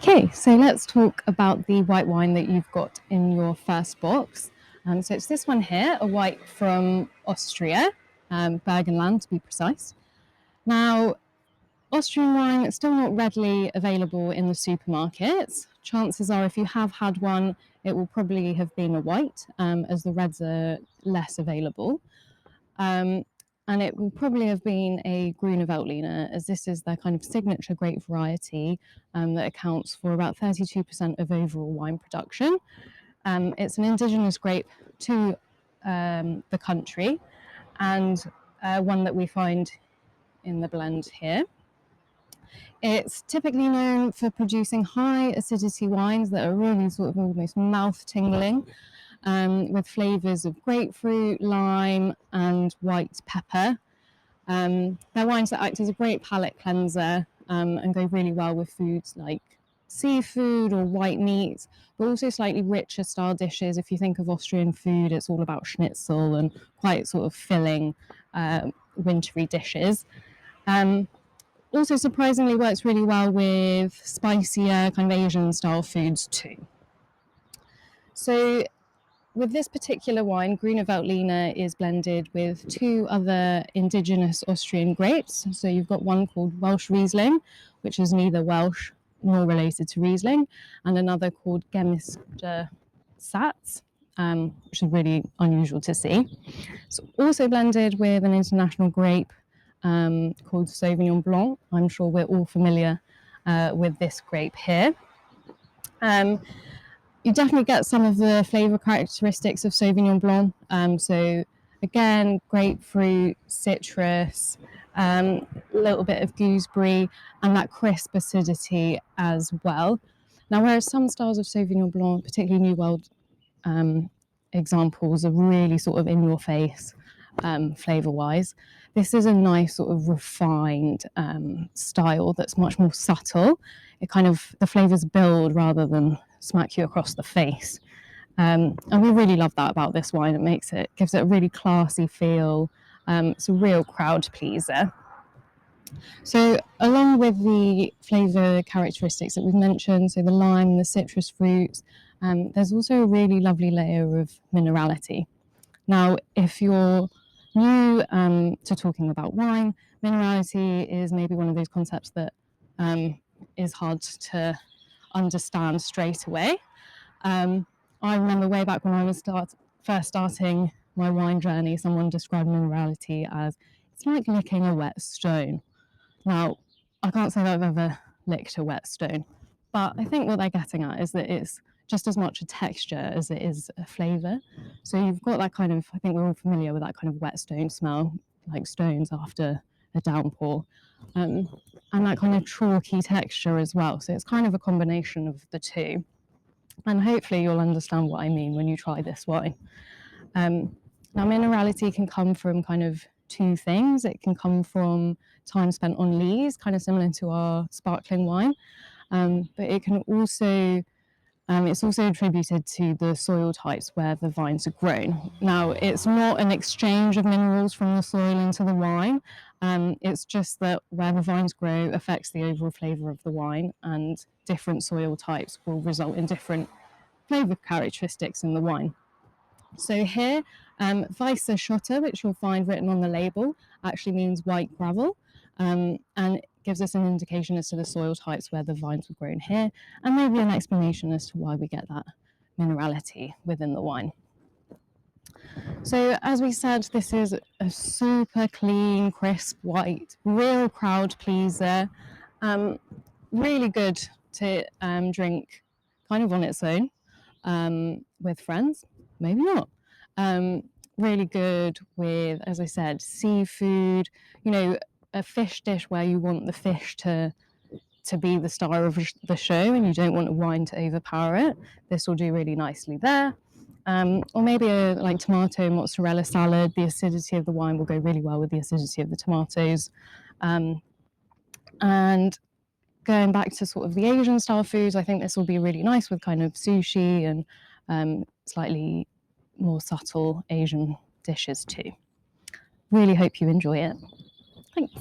Okay, so let's talk about the white wine that you've got in your first box. So it's this one here, a white from Austria, Burgenland to be precise. Now, Austrian wine is still not readily available in the supermarkets. Chances are if you have had one, it will probably have been a white, as the reds are less available. And it will probably have been a gruner veltliner, as this is their kind of signature grape variety that accounts for about 32% of overall wine production. It's an indigenous grape to the country, and one that we find in the blend here. It's typically known for producing high acidity wines that are really sort of almost mouth-tingling, with flavours of grapefruit, lime and white pepper. They're wines that act as a great palate cleanser and go really well with foods like seafood or white meat, but also slightly richer style dishes. If you think of Austrian food, it's all about schnitzel and quite sort of filling wintry dishes. Also surprisingly works really well with spicier kind of Asian style foods too. So with this particular wine, Gruner Veltliner is blended with two other indigenous Austrian grapes. So you've got one called welschriesling, which is neither Welsh nor related to Riesling, and another called gemischter satz, which is really unusual to see. It's also blended with an international grape called Sauvignon Blanc. I'm sure we're all familiar with this grape here. You definitely get some of the flavour characteristics of Sauvignon Blanc. So again, grapefruit, citrus, a little bit of gooseberry, and that crisp acidity as well. Now, whereas some styles of Sauvignon Blanc, particularly New World examples, are really sort of in your face flavour-wise, this is a nice sort of refined style that's much more subtle. It kind of, the flavours build rather than smack you across the face. And we really love that about this wine. It gives it a really classy feel. It's a real crowd pleaser. So along with the flavour characteristics that we've mentioned, so the lime, the citrus fruits, there's also a really lovely layer of minerality. Now, if you're new to talking about wine, minerality is maybe one of those concepts that is hard to understand straight away. I remember way back when I was first starting my wine journey, someone described minerality as, it's like licking a wet stone. Now, I can't say that I've ever licked a wet stone, but I think what they're getting at is that it's just as much a texture as it is a flavour. So you've got that kind of, I think we're all familiar with that kind of wet stone smell, like stones after a downpour, and that kind of chalky texture as well. So it's kind of a combination of the two. And hopefully you'll understand what I mean when you try this wine. Now, minerality can come from kind of two things. It can come from time spent on lees, kind of similar to our sparkling wine, but it can also it's also attributed to the soil types where the vines are grown. Now, it's not an exchange of minerals from the soil into the wine. It's just that where the vines grow affects the overall flavour of the wine, and different soil types will result in different flavour characteristics in the wine. So here, Weisser Schoter, which you'll find written on the label, actually means white gravel, and it gives us an indication as to the soil types where the vines were grown here, and maybe an explanation as to why we get that minerality within the wine. So as we said, this is a super clean, crisp white, real crowd pleaser, really good to drink kind of on its own with friends, maybe not. Really good with, as I said, seafood, you know, a fish dish where you want the fish to be the star of the show and you don't want a wine to overpower it. This will do really nicely there. Or maybe a like tomato mozzarella salad. The acidity of the wine will go really well with the acidity of the tomatoes. And going back to sort of the Asian style foods, I think this will be really nice with kind of sushi and slightly more subtle Asian dishes too. Really hope you enjoy it. Thanks.